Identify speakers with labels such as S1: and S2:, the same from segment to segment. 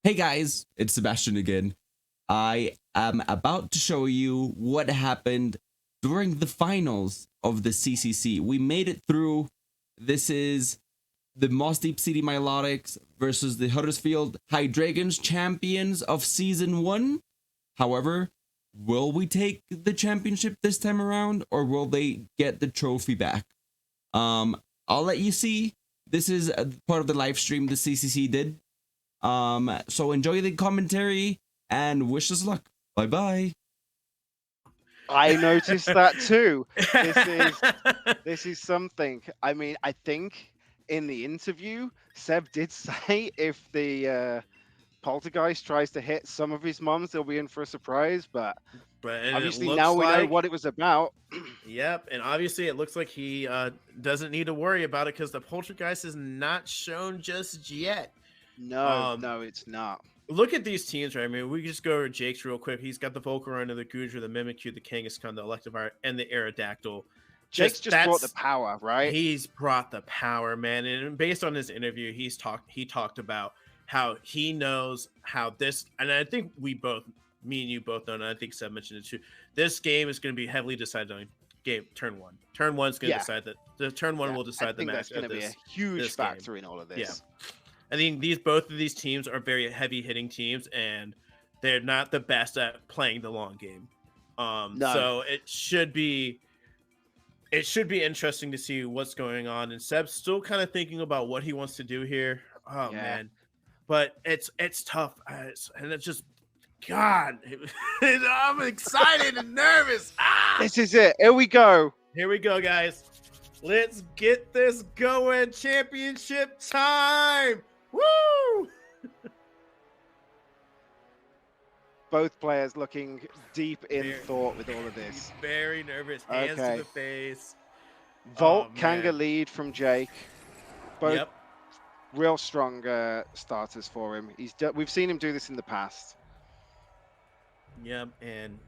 S1: Hey guys, it's Sebastian again. I am about to show you what happened during the finals of the CCC. We made it through. This is the Mossdeep City Milotics versus the Huddersfield Hydreigons, champions of Season 1. However, will we take the championship this time around, or will they get the trophy back? I'll let you see. This is part of the live stream the CCC did. So enjoy the commentary and wish us luck. Bye bye.
S2: I noticed that too. This is something. I mean, I think in the interview, Seb did say if the poltergeist tries to hit some of his moms, they'll be in for a surprise. But obviously now we know what it was about.
S3: Yep, and obviously it looks like he doesn't need to worry about it because the poltergeist is not shown just yet.
S2: No, no, it's not.
S3: Look at these teams, right? I mean, we just go over Jake's real quick. He's got the Volcarona, the Goodra, the Mimikyu, the Kangaskhan, the Electivire, and the Aerodactyl.
S2: Jake's just brought the power, right?
S3: He's brought the power, man. And based on his interview, he talked about how he knows how this, and I think me and you both know, and I think Seb mentioned it too. This game is going to be heavily decided on turn one. Turn one's going to decide that. The turn one will decide the match.
S2: That's going to be a huge factor in all of this.
S3: Yeah. I think both of these teams are very heavy hitting teams, and they're not the best at playing the long game. No. So it should be interesting to see what's going on. And Seb's still kind of thinking about what he wants to do here. Oh man, but it's tough, and it's just God. I'm excited and nervous.
S2: This is it. Here we go.
S3: Here we go, guys. Let's get this going. Championship time. Woo!
S2: Both players looking deep in thought with all of this.
S3: Very nervous. Hands to the face.
S2: Volt Kanga lead from Jake. Both real strong starters for him. We've seen him do this in the past.
S3: Yep, and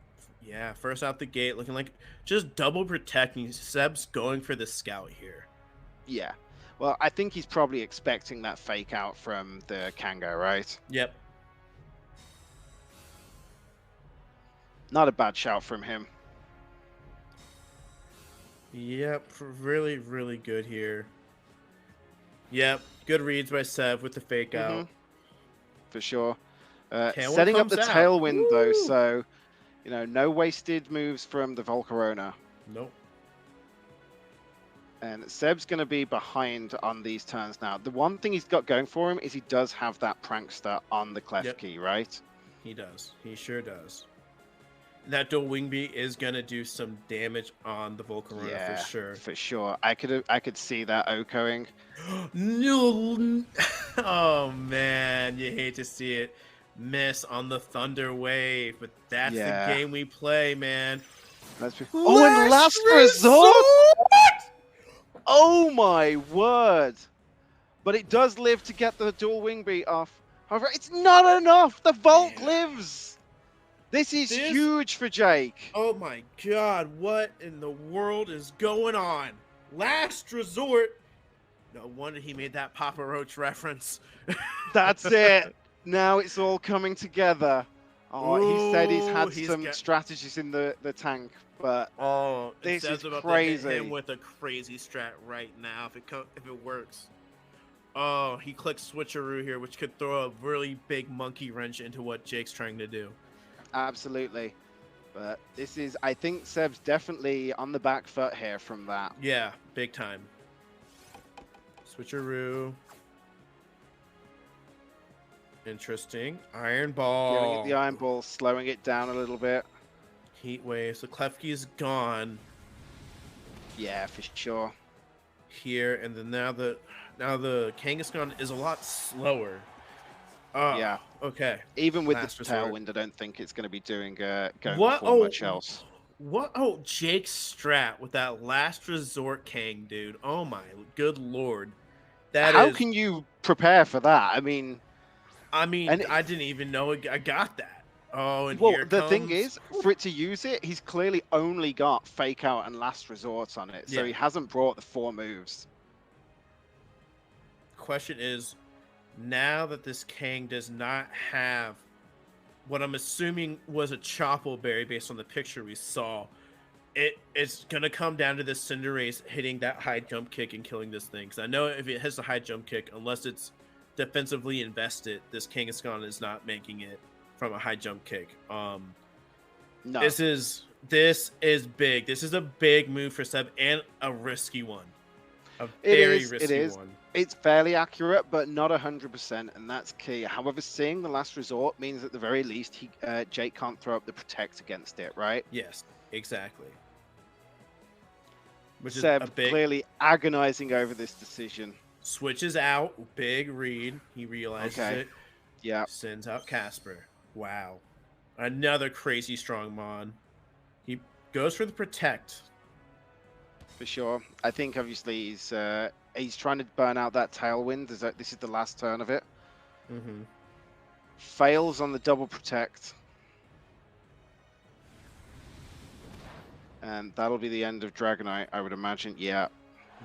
S3: first out the gate, looking like just double protecting. Seb's going for the scout here.
S2: Yeah. Well, I think he's probably expecting that fake out from the Kanga, right?
S3: Yep.
S2: Not a bad shout from him.
S3: Yep, really, really good here. Yep, good reads by Seb with the fake out.
S2: For sure. Setting up the Tailwind, though, so, no wasted moves from the Volcarona.
S3: Nope.
S2: And Seb's going to be behind on these turns now. The one thing he's got going for him is he does have that Prankster on the Klefki, right?
S3: He does. He sure does. That dual wing beat is going to do some damage on the Volcarona for sure.
S2: For sure. I could see that Okoing.
S3: No. Oh, man. You hate to see it. Miss on the Thunder Wave, but that's the game we play, man.
S2: And last resort! Oh my word! But it does live to get the dual wing beat off. However, it's not enough. The Volt lives. This is huge for Jake.
S3: Oh my God! What in the world is going on? Last resort. No wonder he made that Papa Roach reference.
S2: That's it. Now it's all coming together. He said he's had some strategies in the tank, but this is crazy.
S3: Him with a crazy strat right now if it works. Oh, he clicks switcheroo here, which could throw a really big monkey wrench into what Jake's trying to do.
S2: Absolutely, but I think Seb's definitely on the back foot here from that.
S3: Yeah, big time. Switcheroo. Interesting. Iron Ball.
S2: Giving it the Iron Ball, slowing it down a little bit.
S3: Heat Wave. So Klefki is gone.
S2: Yeah, for sure.
S3: Here, and then now the Kangaskhan is a lot slower. Yeah. Okay.
S2: Even with the Tailwind, I don't think it's going to be going for much else.
S3: What? Oh, Jake's strat with that last resort Kang, dude. Oh my good lord.
S2: How can you prepare for that? I mean,
S3: I didn't even know I got that. Oh, and
S2: the thing is, for it to use it, he's clearly only got Fake Out and Last Resort on it, so he hasn't brought the 4 moves.
S3: Question is, now that this Kang does not have what I'm assuming was a Chople Berry based on the picture we saw, it's going to come down to this Cinderace hitting that high jump kick and killing this thing. Because I know if it hits a high jump kick, unless it's defensively invested, this Kangaskhan is not making it from a high jump kick.
S2: No.
S3: This is big. This is a big move for Seb and a risky one. A very risky one.
S2: It's fairly accurate, but not 100%, and that's key. However, seeing the last resort means at the very least Jake can't throw up the protect against it, right?
S3: Yes, exactly. Which
S2: Seb
S3: is a big,
S2: clearly agonizing over this decision.
S3: switches out, big read. He realizes it.
S2: Yeah.
S3: Sends out Casper. Wow. Another crazy strong Mon. He goes for the protect.
S2: For sure. I think obviously he's trying to burn out that tailwind. This is the last turn of it.
S3: Mm-hmm.
S2: Fails on the double protect. And that'll be the end of Dragonite, I would imagine. Yeah.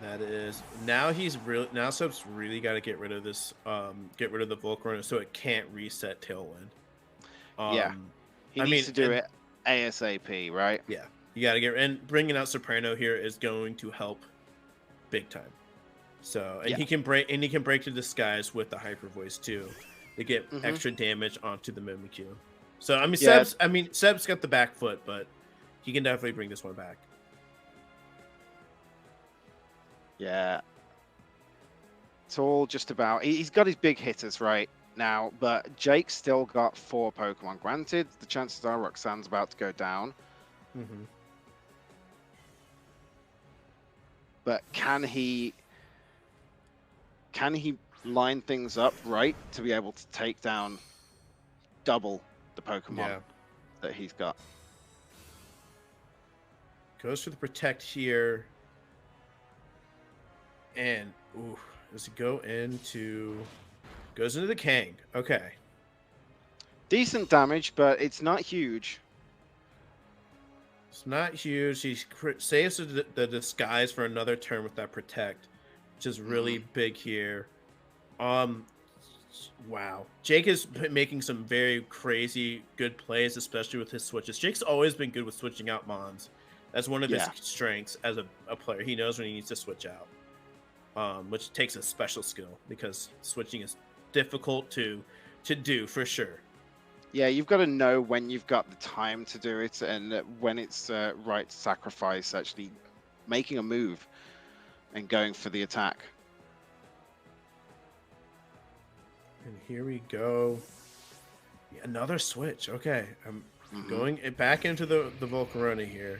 S3: That is. Now Seb's really got to get rid of this, get rid of the Volcarona so it can't reset Tailwind.
S2: Yeah. He needs to do it ASAP, right?
S3: Yeah. You got to and bringing out Soprano here is going to help big time. So, and he can break the disguise with the Hyper Voice too to get extra damage onto the Mimikyu. So, I mean, Seb's got the back foot, but he can definitely bring this one back.
S2: Yeah. It's all just about... He's got his big hitters right now, but Jake's still got 4 Pokemon. Granted, the chances are Roxanne's about to go down.
S3: Mm-hmm.
S2: But can he line things up right to be able to take down double the Pokemon that he's got?
S3: Goes for the protect here. And does it go into... Goes into the Kang. Okay.
S2: Decent damage, but it's not huge.
S3: It's not huge. He saves the disguise for another turn with that protect, which is really big here. Wow. Jake is making some very crazy good plays, especially with his switches. Jake's always been good with switching out Mons. That's one of his strengths as a player. He knows when he needs to switch out, which takes a special skill because switching is difficult to do for sure.
S2: Yeah, you've got to know when you've got the time to do it and when it's right to sacrifice actually making a move and going for the attack.
S3: And here we go. Another switch. Okay, I'm going back into the Volcarona here.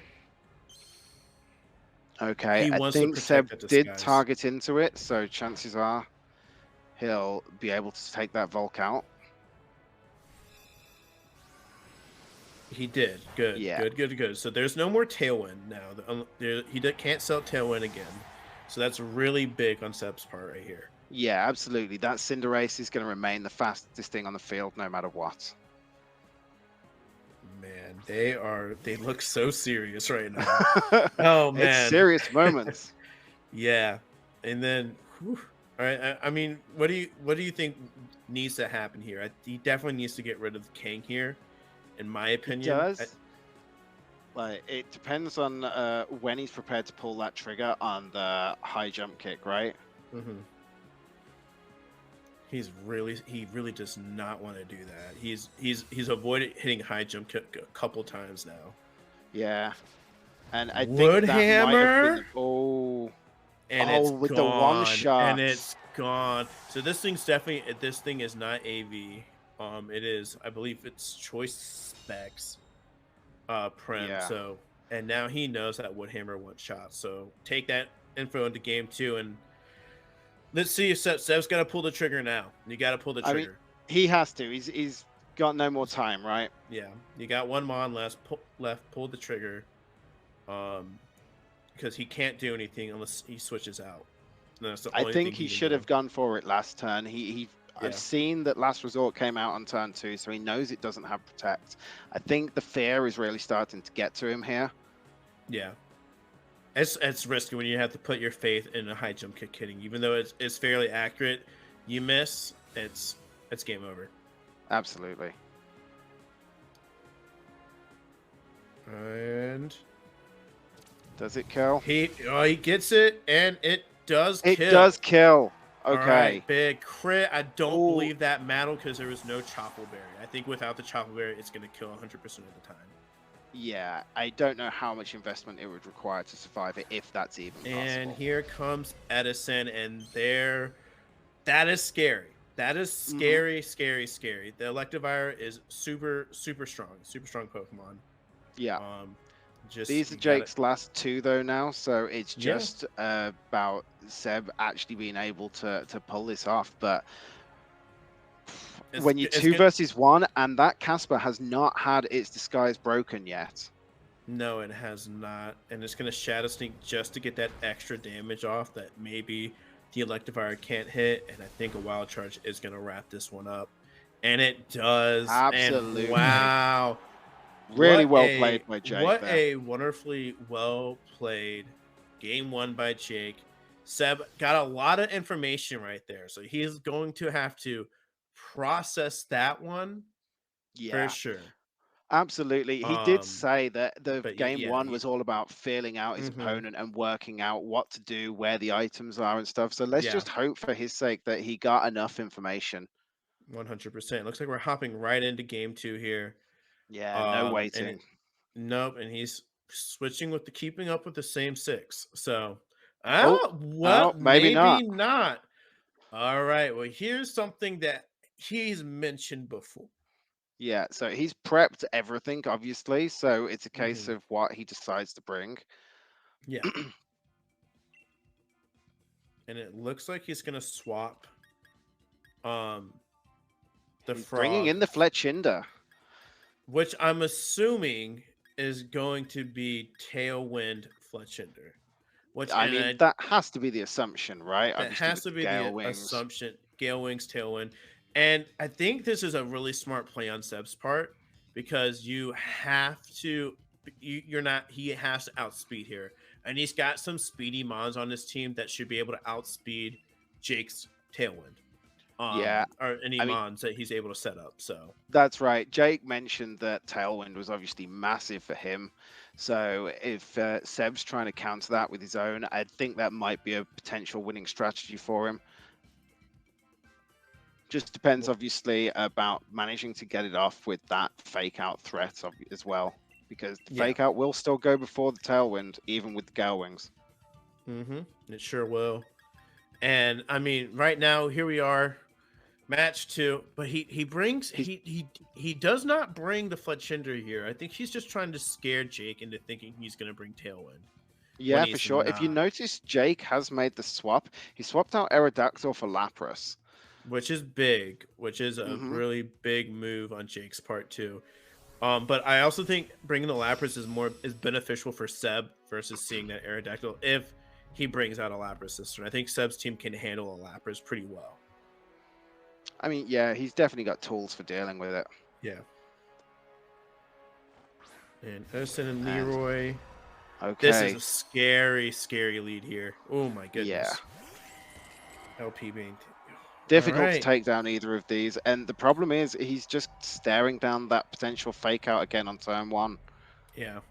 S2: Okay, I think Seb did target into it, so chances are he'll be able to take that Volk out.
S3: He did. Good.
S2: Yeah.
S3: Good. So there's no more Tailwind now. He can't sell Tailwind again. So that's really big on Seb's part right here.
S2: Yeah, absolutely. That Cinderace is going to remain the fastest thing on the field no matter what.
S3: Man, they look so serious right now. Oh, man.
S2: It's serious moments.
S3: Yeah. And then, all right. I mean, what do you think needs to happen here? He definitely needs to get rid of the Kang here. In my opinion,
S2: he does. Like, it depends on when he's prepared to pull that trigger on the high jump kick, right?
S3: Mm-hmm. He really does not want to do that. He's avoided hitting high jump kick a couple times now.
S2: Yeah, and I think
S3: Wood
S2: that
S3: hammer.
S2: Might have been,
S3: it's
S2: with
S3: gone,
S2: the one shot,
S3: and it's gone. So this thing is not AV. It is, I believe it's choice specs, Prem.
S2: Yeah.
S3: So, and now he knows that Woodhammer one shot. So take that info into game 2, and let's see if Seb's got to pull the trigger now. You got to pull the trigger.
S2: I mean, he has to. He's got no more time, right?
S3: Yeah, you got one Mon left. Pull the trigger, because he can't do anything unless he switches out. That's the only
S2: I think
S3: thing
S2: he should have gone for it last turn. I've seen that last resort came out on turn 2, so he knows it doesn't have protect. I think the fear is really starting to get to him here.
S3: Yeah. It's risky when you have to put your faith in a high jump kick hitting. Even though it's fairly accurate, you miss, it's game over.
S2: Absolutely.
S3: And
S2: does it kill?
S3: He gets it, and it does
S2: it
S3: kill.
S2: It does kill. Okay.
S3: All right, big crit. I don't
S2: Ooh.
S3: believe that mattered because there was no Chople Berry. I think without the Chople Berry, it's going to kill 100% of the time.
S2: Yeah, I don't know how much investment it would require to survive it, if that's even possible.
S3: And here comes Edison, and that is scary. That is scary, scary, scary. The Electivire is super, super strong Pokemon.
S2: Yeah.
S3: Just
S2: these are Jake's last two though now, so it's just about Seb actually being able to pull this off. But when you're 2 versus 1, and that Casper has not had its disguise broken yet.
S3: No, it has not, and it's going to Shadow Sneak just to get that extra damage off that maybe the Electivire can't hit, and I think a Wild Charge is going to wrap this one up, and it does.
S2: Absolutely.
S3: And wow.
S2: Really well played by Jake.
S3: What a wonderfully well played game 1 by Jake. Seb got a lot of information right there, so he's going to have to process that one for sure.
S2: Absolutely. He did say that the game 1 was all about feeling out his opponent and working out what to do, where the items are and stuff. So let's just hope for his sake that he got enough information.
S3: 100%. Looks like we're hopping right into game 2 here.
S2: Yeah, no waiting.
S3: Nope, and he's switching with keeping up with the same 6. So, maybe not. All right. Well, here's something that he's mentioned before.
S2: Yeah, so he's prepped everything, obviously. So it's a case of what he decides to bring.
S3: Yeah. And it looks like he's gonna swap. He's
S2: bringing in the Fletchinder,
S3: which I'm assuming is going to be Tailwind Fletchinder. Which
S2: I mean, that has to be the assumption, right?
S3: That
S2: obviously,
S3: has to be the assumption. Gale Wings, Tailwind. And I think this is a really smart play on Seb's part because you have to, he has to outspeed here. And he's got some speedy mons on his team that should be able to outspeed Jake's Tailwind. Or any mons that he's able to set up. So
S2: that's right. Jake mentioned that Tailwind was obviously massive for him. So if Seb's trying to counter that with his own, I think that might be a potential winning strategy for him. Just depends, obviously, about managing to get it off with that fake out threat as well, because the fake out will still go before the Tailwind, even with the Gale Wings.
S3: It sure will. And I mean, right now, here we are, match 2. But he brings he does not bring the Fletchinder here. I think he's just trying to scare Jake into thinking he's going to bring Tailwind.
S2: Yeah, for sure. If you notice, Jake has made the swap. He swapped out Aerodactyl for Lapras.
S3: Which is big, which is a really big move on Jake's part too. But I also think bringing the Lapras is beneficial for Seb versus seeing that Aerodactyl if he brings out a Lapras this turn. I think Seb's team can handle a Lapras pretty well.
S2: I mean, yeah, he's definitely got tools for dealing with it.
S3: Yeah. And Edison and Leroy.
S2: Okay.
S3: This is a scary, scary lead here. Oh my goodness.
S2: Yeah.
S3: LP being
S2: difficult to take down either of these, and the problem is he's just staring down that potential fake out again on turn 1.
S3: Yeah.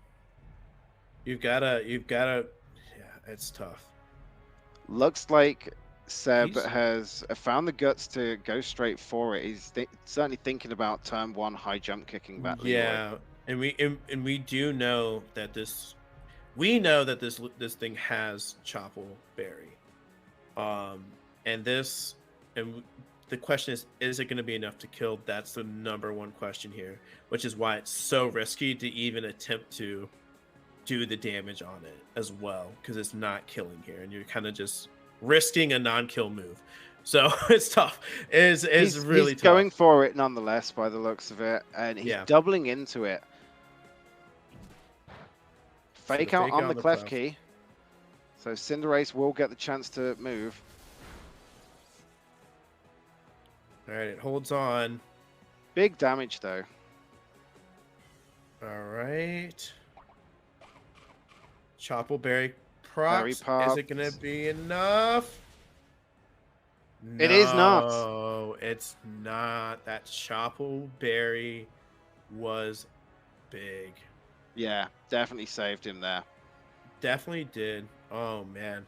S3: You've gotta yeah, it's tough.
S2: Looks like Seb has found the guts to go straight for it. He's certainly thinking about turn 1 high jump kicking that Leroy.
S3: Yeah, and we do know that this thing has Chople Berry. And the question is it going to be enough to kill? That's the #1 question here, which is why it's so risky to even attempt to do the damage on it as well, because it's not killing here, and you're kind of just risking a non-kill move. So it's tough. It's really tough.
S2: He's going for it nonetheless, by the looks of it, and he's doubling into it. Fake out on the Klefki. So Cinderace will get the chance to move.
S3: All right, it holds on.
S2: Big damage, though.
S3: All right. Chople Berry procs. Is it going to be enough?
S2: It is not.
S3: No, it's not. That Chople Berry was big.
S2: Yeah, definitely saved him there.
S3: Definitely did. Oh man.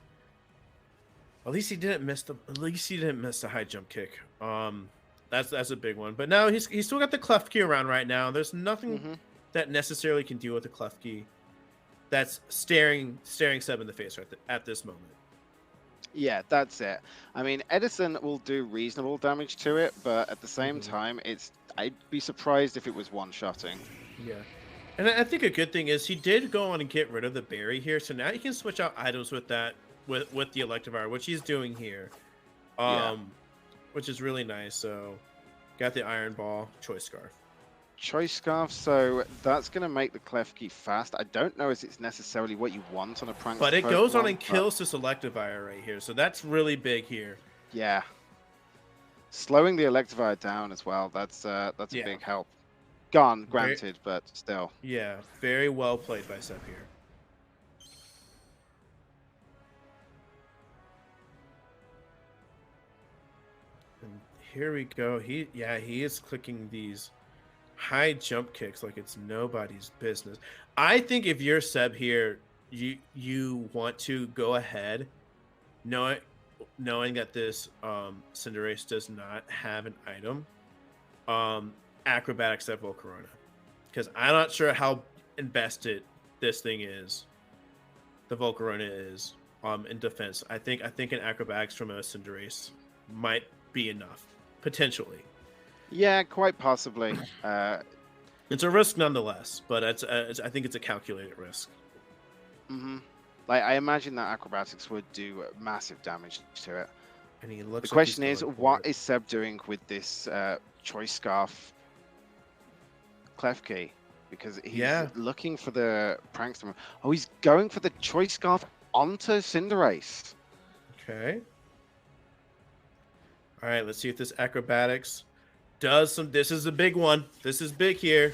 S3: At least he didn't miss the high jump kick. That's a big one. But no, he's still got the Klefki around right now. There's nothing that necessarily can deal with the Klefki that's staring Seb in the face at this moment.
S2: Yeah, that's it. I mean, Edison will do reasonable damage to it, but at the same time, I'd be surprised if it was one-shotting.
S3: Yeah. And I think a good thing is he did go on and get rid of the berry here, so now you can switch out items with that with the Electivire, which he's doing here. Which is really nice. So got the Iron Ball, Choice Scarf.
S2: Choice Scarf, so that's going to make the Klefki fast. I don't know if it's necessarily what you want on a Prankster
S3: But it goes on
S2: Pokemon,
S3: and kills this Electivire right here, so that's really big here.
S2: Yeah. Slowing the Electivire down as well, that's a big help. Gone, granted, but still.
S3: Yeah, very well played by Seb here. And here we go. He is clicking these high jump kicks like it's nobody's business. I think if you're Seb here, you want to go ahead, knowing that this Cinderace does not have an item, Acrobatics at Volcarona, because I'm not sure how invested this thing is. The Volcarona is in defense. I think an Acrobatics from a Cinderace might be enough potentially.
S2: Yeah, quite possibly.
S3: It's a risk nonetheless, but I think it's a calculated risk.
S2: Like, I imagine that Acrobatics would do massive damage to it.
S3: And he looks.
S2: The question is, what is Seb doing with this Choice Scarf Klefki? Because he's looking for the Prankster. Oh, he's going for the Choice Scarf onto Cinderace.
S3: Okay. All right, let's see if this Acrobatics does some. This is a big one. This is big here.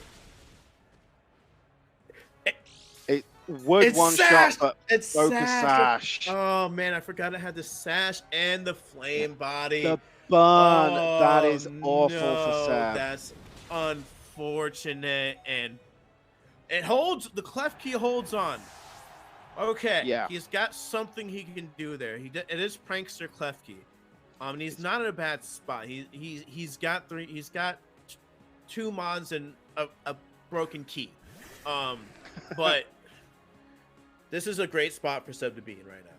S2: It would one shot, but
S3: it's
S2: focus sash.
S3: Oh man, I forgot it had the sash and the flame body.
S2: The burn. That is awful for Seb.
S3: That's unfortunate, and it holds. The Klefki holds on. Okay.
S2: Yeah.
S3: He's got something he can do there. It is Prankster Klefki. And he's not in a bad spot. He's got two mods and a broken key. But this is a great spot for Seb to be in right now.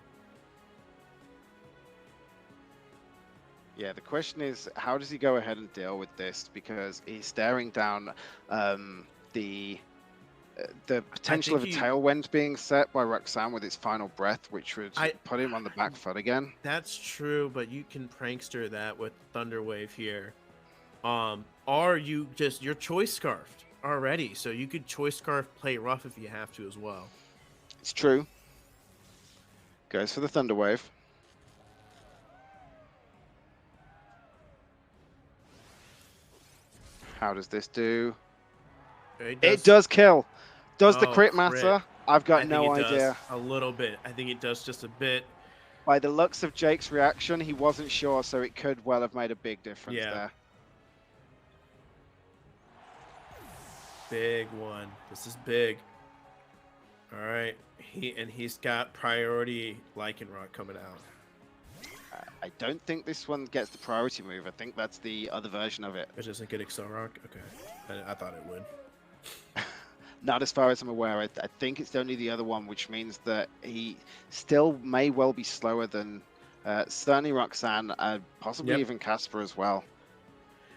S2: Yeah, the question is, how does he go ahead and deal with this? Because he's staring down the potential of a tailwind being set by Roxanne with its final breath, which would put him on the back foot again.
S3: That's true, but you can Prankster that with Thunder Wave here. Or you're Choice Scarfed already, so you could Choice Scarf play rough if you have to as well.
S2: It's true. Goes for the Thunder Wave. How does this do? It does kill. Does the crit matter? I've got no idea.
S3: A little bit. I think it does just a bit.
S2: By the looks of Jake's reaction, he wasn't sure, so it could well have made a big difference there.
S3: Big one. This is big. All right. He's got priority Lycanroc coming out.
S2: I don't think this one gets the priority move. I think that's the other version of it.
S3: It doesn't get Accelerock? Okay. I thought it would.
S2: Not as far as I'm aware. I think it's only the other one, which means that he still may well be slower than certainly Roxanne, possibly even Casper as well.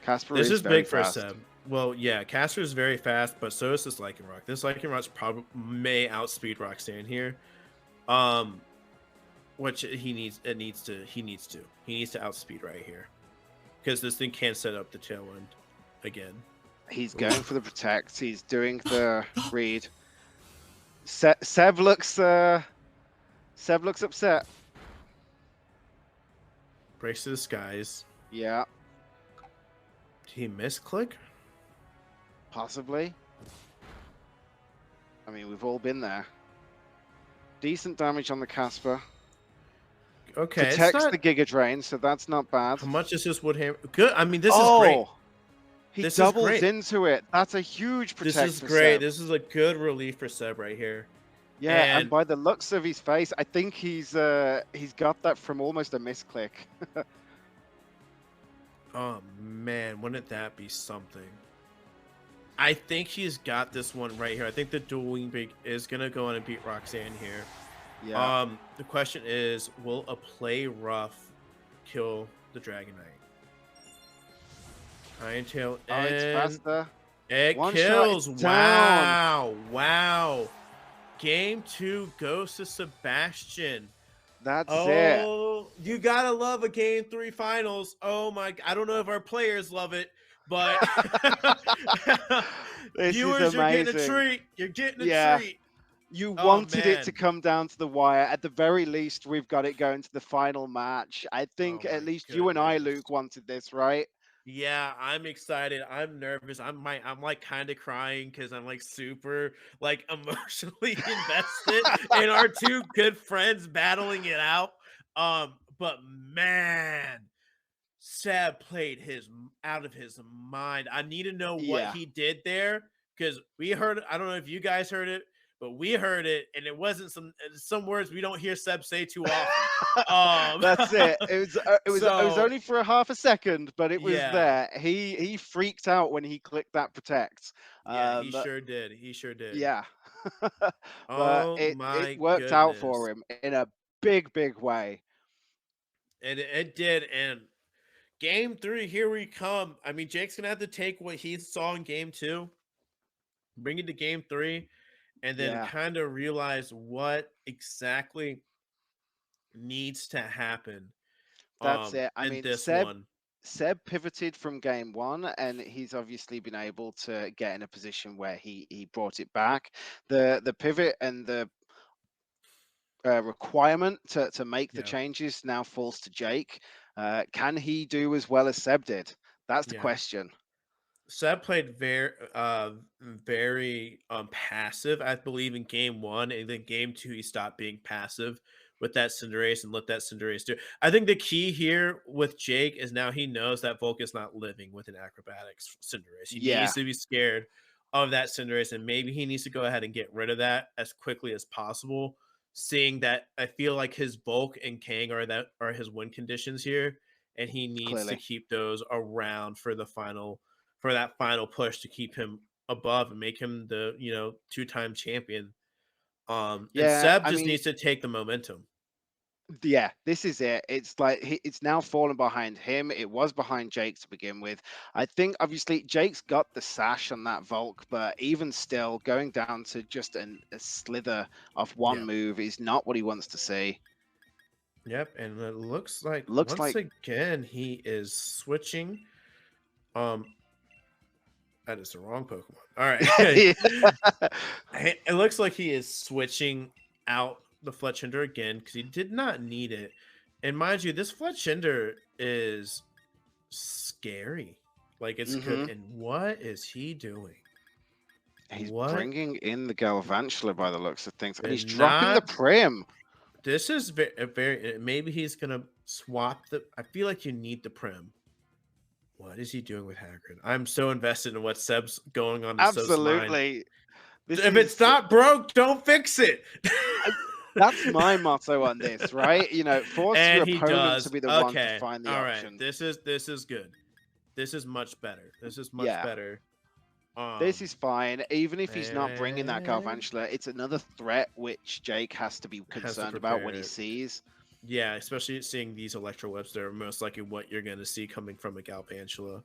S2: Casper
S3: this is
S2: very
S3: big
S2: fast.
S3: for Seb. Well, yeah, Casper is very fast, but so is this Lycanroc. This Lycanroc probably may outspeed Roxanne here. Which he needs to outspeed right here, because this thing can't set up the tailwind again.
S2: He's going for the protect. He's doing the read. Seb looks upset.
S3: Breaks to the skies.
S2: Yeah.
S3: Did he misclick?
S2: Possibly. I mean, we've all been there. Decent damage on the Casper.
S3: Okay, it's
S2: Protects
S3: not.
S2: the Giga Drain, so that's not bad.
S3: How much is this Woodhammer? Good. I mean, this is great.
S2: He
S3: This is
S2: doubles
S3: great.
S2: into it. That's a huge
S3: This
S2: protect
S3: is
S2: for
S3: great.
S2: Seb.
S3: This is a good relief for Seb right here.
S2: Yeah, and
S3: And
S2: by the looks of his face, I think he's got that from almost a misclick.
S3: oh man, wouldn't that be something? I think he's got this one right here. I think the dual wing break is gonna go on and beat Roxanne here.
S2: Yeah.
S3: The question is, will a play rough kill the Dragonite? Iron Tail
S2: Oh, it's faster.
S3: It
S2: One
S3: kills.
S2: shot, it's down.
S3: Wow. Wow. Game 2 goes to Sebastian.
S2: That's it.
S3: Oh, you gotta love a Game 3 finals. Oh my! I don't know if our players love it, but viewers, you're getting a treat. You're getting a treat.
S2: You
S3: Oh,
S2: wanted it to
S3: man.
S2: come down to the wire. At the very least, we've got it going to the final match. I think
S3: Oh,
S2: at
S3: my
S2: least you and I,
S3: goodness.
S2: Luke, wanted this, right?
S3: Yeah, I'm excited. I'm nervous. I'm like kind of crying because I'm like super like emotionally invested in our two good friends battling it out. But man, Seb played his out of his mind. I need to know what
S2: Yeah.
S3: he did there because we heard. I don't know if you guys heard it, but we heard it, and it wasn't some words we don't hear Seb say too often.
S2: That's it. It was only for a half a second, but it was
S3: Yeah.
S2: there. He freaked out when he clicked that protect.
S3: Yeah, he sure did. He sure did.
S2: Yeah. But
S3: Oh
S2: it
S3: my
S2: worked out
S3: goodness.
S2: for him in a big way.
S3: And it did. And game 3, here we come. I mean, Jake's gonna have to take what he saw in game 2, bring it to game 3, and then
S2: Yeah.
S3: kind of realize what exactly needs to happen.
S2: That's it. I
S3: in
S2: mean,
S3: this
S2: Seb
S3: one.
S2: pivoted from game 1, and he's obviously been able to get in a position where he brought it back. The pivot and the requirement to make the
S3: Yeah.
S2: changes now falls to Jake. Can he do as well as Seb did? That's the
S3: Yeah.
S2: question.
S3: Seb played very passive, I believe, in game 1, and then game 2 he stopped being passive with that Cinderace and let that Cinderace do. I think the key here with Jake is now he knows that Volk is not living with an acrobatics Cinderace. He
S2: Yeah.
S3: needs to be scared of that Cinderace, and maybe he needs to go ahead and get rid of that as quickly as possible. Seeing that I feel like his Volk and Kang are his win conditions here, and he needs
S2: Clearly.
S3: to keep those around for that final push to keep him above and make him the 2-time champion. And Seb just needs to take the momentum.
S2: Yeah, this is it. It's like it's now fallen behind him. It was behind Jake to begin with. I think obviously Jake's got the sash on that Volk, but even still, going down to just a slither of one move is not what he wants to see.
S3: Yep, and it looks like again he is switching. That is the wrong Pokemon. All right. It looks like he is switching out the Fletchinder again because he did not need it. And mind you, this Fletchinder is scary. Like it's good. And what is he doing?
S2: He's bringing in the Galvantula by the looks of things. And he's
S3: dropping
S2: the Prim.
S3: This is very maybe he's going to swap I feel like you need the Prim. What is he doing with Hagrid? I'm so invested in what Seb's going on.
S2: Absolutely.
S3: If it's not broke, don't fix it.
S2: That's my motto on this, right? Force your opponent to be the one to find the option.
S3: Right. This is good. This is much better. This is much better.
S2: This is fine. Even if he's not bringing that Galvantula, it's another threat which Jake has to be concerned about when he sees.
S3: Yeah, especially seeing these Electro Webs that are most likely what you're going to see coming from a Galvantula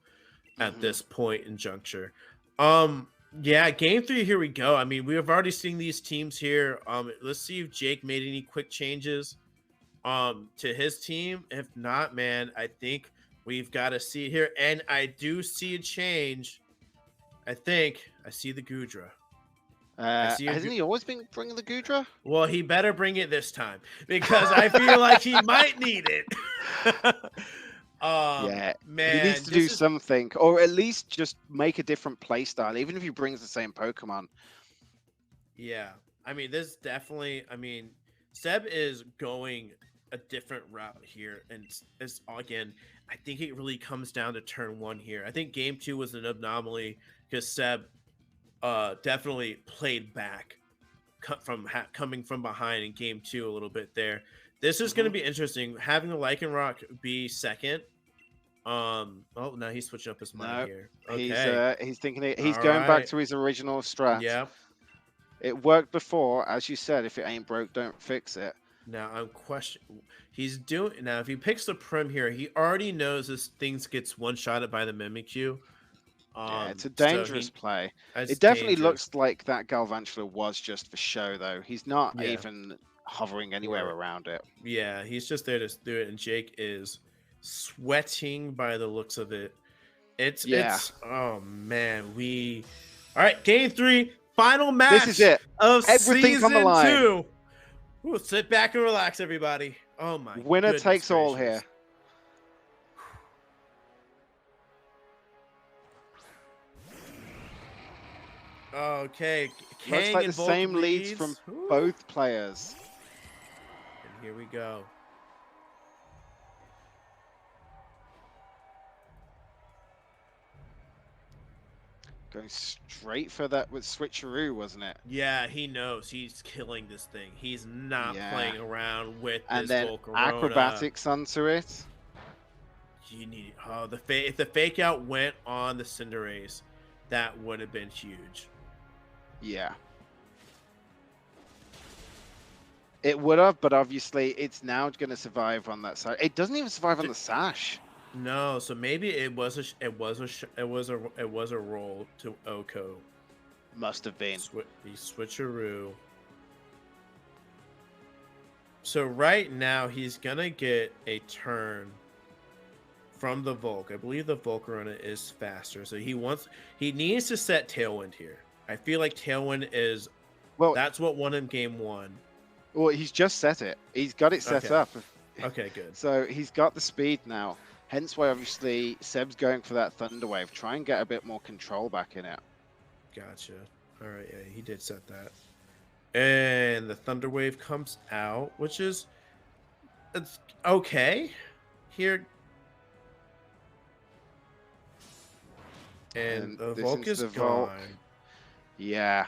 S3: at this point in juncture. Yeah, game 3, here we go. I mean, we have already seen these teams here. Let's see if Jake made any quick changes to his team. If not, man, I think we've got to see it here. And I do see a change. I think I see the Goodra.
S2: Hasn't he always been bringing the Goodra?
S3: Well, he better bring it this time because I feel like he might need it.
S2: Yeah,
S3: man,
S2: he needs to do something, or at least just make a different play style, even if he brings the same Pokemon.
S3: Yeah, I mean, this definitely. I mean, Seb is going a different route here, and it's again, I think it really comes down to turn 1 here. I think game 2 was an anomaly because Seb definitely played back coming from behind in game 2 a little bit there. This is going to be interesting having the Lycanroc be second. Oh, now he's switching up his mind here. Okay,
S2: he's thinking he's going back to his original strat.
S3: Yeah,
S2: it worked before, as you said. If it ain't broke, don't fix it.
S3: now I'm questioning. He's doing now. If he picks the Prim here, he already knows this things gets one-shotted by the Mimikyu.
S2: Yeah, it's a dangerous play. It definitely looks like that Galvantula was just for show, though. He's not even hovering anywhere around it.
S3: Yeah, he's just there to do it, and Jake is sweating by the looks of it. It's oh man, all right, game 3, final match.
S2: This is it.
S3: Of
S2: Everything's on the line.
S3: Season 2. Ooh, sit back and relax, everybody. Oh my!
S2: Winner takes all here.
S3: Okay,
S2: looks like the same leads from both players.
S3: And here we go.
S2: Going straight for that with switcheroo, wasn't it?
S3: Yeah, he knows he's killing this thing. He's not playing around with
S2: and
S3: this
S2: then
S3: Volcarona.
S2: Acrobatics onto it.
S3: You need if the fake out went on the Cinderace, that would have been huge.
S2: Yeah. It would have, but obviously it's now going to survive on that side. It doesn't even survive on the sash.
S3: No, so maybe it was a roll to Oko.
S2: Must have been.
S3: The switcheroo. So right now he's gonna get a turn from the Volk. I believe the Volcarona is faster, so he needs to set Tailwind here. I feel like Tailwind is that's what won him game 1.
S2: Well, he's just set it. He's got it set up.
S3: Okay, good.
S2: So he's got the speed now. Hence why, obviously, Seb's going for that Thunder Wave. Try and get a bit more control back in it.
S3: Gotcha. All right, yeah, he did set that. And the Thunder Wave comes out, which is... it's okay. Here... And the Volk is gone.
S2: Yeah.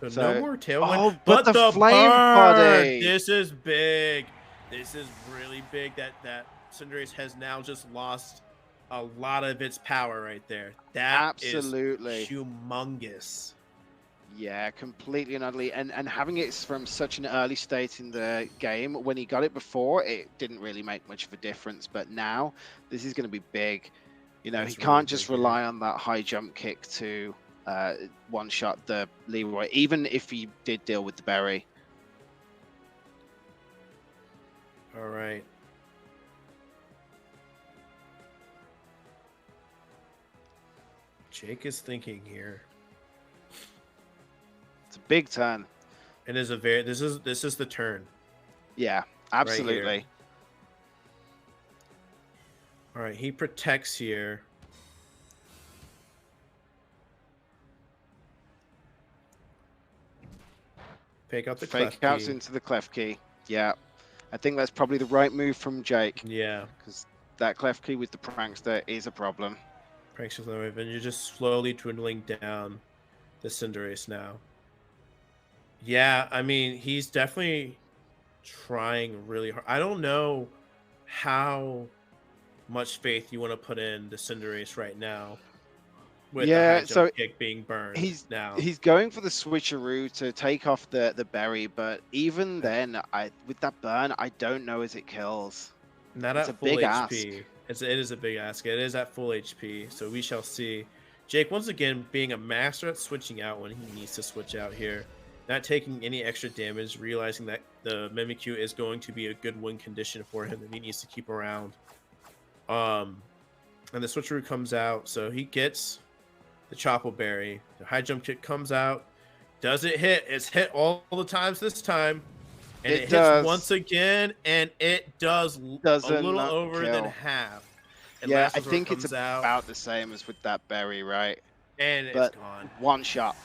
S3: So no more Tailwind.
S2: Oh, but the Flame Body!
S3: This is big. This is really big that Cinderace has now just lost a lot of its power right there. That
S2: Absolutely.
S3: is humongous.
S2: Yeah, completely and utterly. And having it from such an early state in the game, when he got it before, it didn't really make much of a difference. But now, this is going to be big. You know, he can't just rely on that high jump kick to one-shot the Leroy, even if he did deal with the berry.
S3: All right. Jake is thinking here.
S2: It's a big turn.
S3: It is a very this is the turn.
S2: Yeah, absolutely.
S3: Right. All right, he protects here. Fake out the
S2: fake outs into the clef key. Yeah, I think that's probably the right move from Jake.
S3: Yeah,
S2: because that clef key with the prankster is a problem.
S3: Prankster's low, and you're just slowly dwindling down the Cinderace now. Yeah, I mean, he's definitely trying really hard. I don't know how much faith you want to put in the Cinderace right now. With the high jump kick being burned
S2: he's
S3: now.
S2: going for the switcheroo to take off the berry, but even then, with that burn, I don't know as it kills.
S3: Not
S2: it's
S3: at
S2: a
S3: full
S2: big
S3: HP.
S2: Ask.
S3: It is a big ask. It is at full HP, so we shall see. Jake, once again, being a master at switching out when he needs to switch out here. Not taking any extra damage, realizing that the Mimikyu is going to be a good win condition for him that he needs to keep around. And the switcheroo comes out, so he gets the Chople Berry. The high jump kick comes out. Does it hit? It's hit all the times this time. And it hits once again, and it does a little over than half. And
S2: yeah, I think it's about the same as with that berry, right?
S3: And it's gone.
S2: One shot.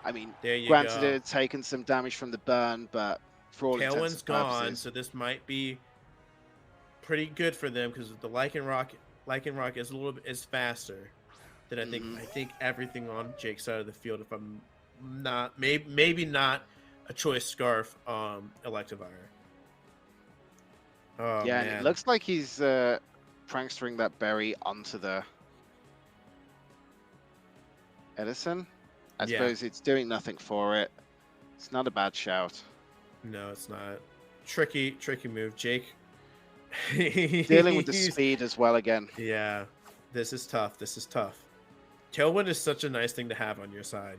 S2: I mean, granted, it had taken some damage from the burn, but for all intents
S3: Tailwind's
S2: and
S3: gone,
S2: purposes.
S3: so this might be pretty good for them because the Lycanroc is a little bit is faster than I think.
S2: Mhm.
S3: I think everything on Jake's side of the field. If I'm not, maybe not a choice scarf, Electivire. Oh
S2: Yeah,
S3: man,
S2: and it looks like he's prankstering that berry onto the Edison. I
S3: Yeah.
S2: suppose it's doing nothing for it. It's not a bad shout.
S3: No, it's not. Tricky move, Jake.
S2: Dealing with the speed as well again.
S3: Yeah, this is tough. Tailwind is such a nice thing to have on your side.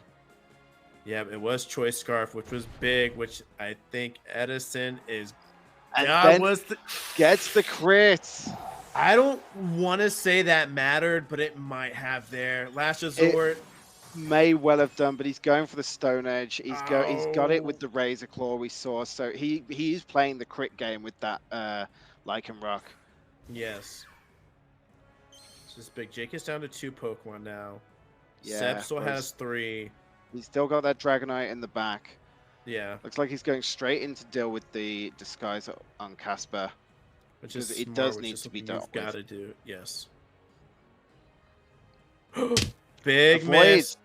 S3: Yeah, it was Choice Scarf, which was big, which I think Edison is.
S2: And
S3: That
S2: then gets the crits.
S3: I don't want to say that mattered, but it might have there. Last resort.
S2: May well have done, but he's going for the Stone Edge. He's got it with the Razor Claw we saw. So he is playing the crit game with that Lycanroc.
S3: Yes. This is big. Jake is down to 2 Pokemon now.
S2: Yeah,
S3: Seb still has 3.
S2: He's still got that Dragonite in the back.
S3: Yeah.
S2: Looks like he's going straight in to deal with the Disguise on Casper.
S3: Which is
S2: it
S3: smart,
S2: does
S3: which
S2: need
S3: is
S2: to be
S3: something
S2: dealt
S3: you've
S2: with.
S3: got to do. Yes. Big
S2: Avoid.
S3: miss.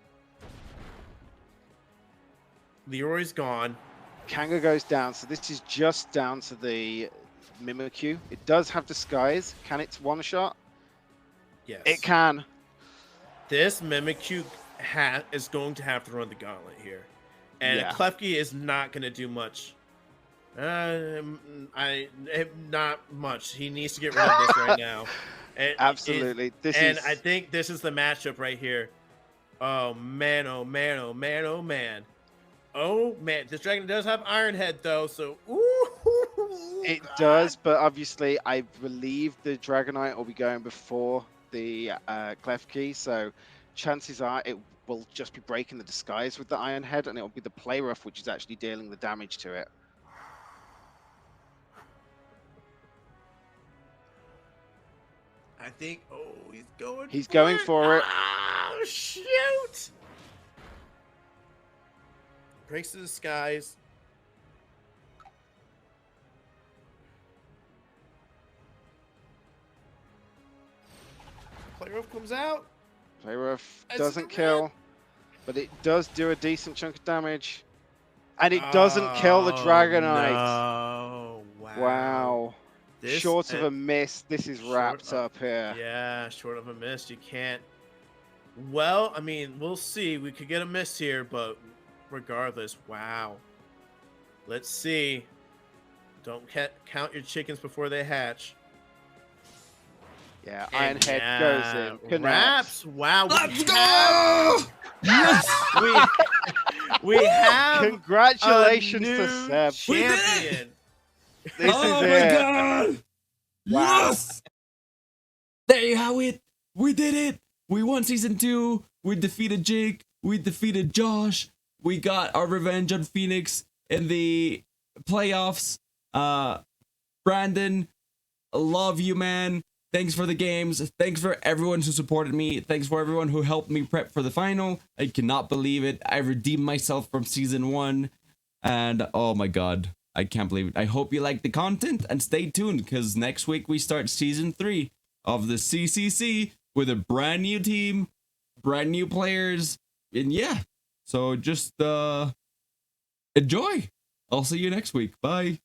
S3: Leroy's gone.
S2: Kanga goes down, so this is just down to the Mimikyu. It does have Disguise. Can it one-shot?
S3: Yes.
S2: It can.
S3: This Mimikyu is going to have to run the gauntlet here. And
S2: Yeah.
S3: Klefki is not going to do much. Not much. He needs to get rid of this right now. And
S2: Absolutely.
S3: I think this is the matchup right here. Oh man, oh man, oh man, oh man. Oh man, this dragon does have Iron Head though, so
S2: it does, but obviously I believe the Dragonite will be going before the Klefki, so chances are it will just be breaking the Disguise with the Iron Head, and it will be the Play Rough which is actually dealing the damage to it.
S3: I think. Oh, he's going.
S2: He's going for it.
S3: Oh shoot! Breaks the Disguise. Play Rough comes out.
S2: Play Rough
S3: That's
S2: doesn't
S3: the
S2: kill, but it does do a decent chunk of damage. And it doesn't kill the Dragonite.
S3: No. Wow.
S2: Wow.
S3: This,
S2: Short of a miss, this is wrapped
S3: short
S2: up here.
S3: Yeah, short of a miss. You can't. Well, I mean, we'll see. We could get a miss here, but regardless, wow. Let's see. Don't count your chickens before they hatch.
S2: Yeah,
S3: And
S2: Iron Head goes in. Connects.
S3: Wraps. Wow.
S1: Let's go! Yes!
S3: We have
S2: Congratulations
S3: a
S2: to
S3: new
S2: Seb.
S3: champion.
S2: This
S1: Oh
S2: is
S1: my
S2: it.
S1: god!
S2: Wow.
S1: Yes! There you have it! We did it! We won season 2. We defeated Jake. We defeated Josh. We got our revenge on Phoenix in the playoffs. Brandon, love you, man. Thanks for the games. Thanks for everyone who supported me. Thanks for everyone who helped me prep for the final. I cannot believe it. I redeemed myself from season 1. And oh my god, I can't believe it. I hope you like the content and stay tuned because next week we start season 3 of the CCC with a brand new team, brand new players. And yeah, so just enjoy. I'll see you next week. Bye.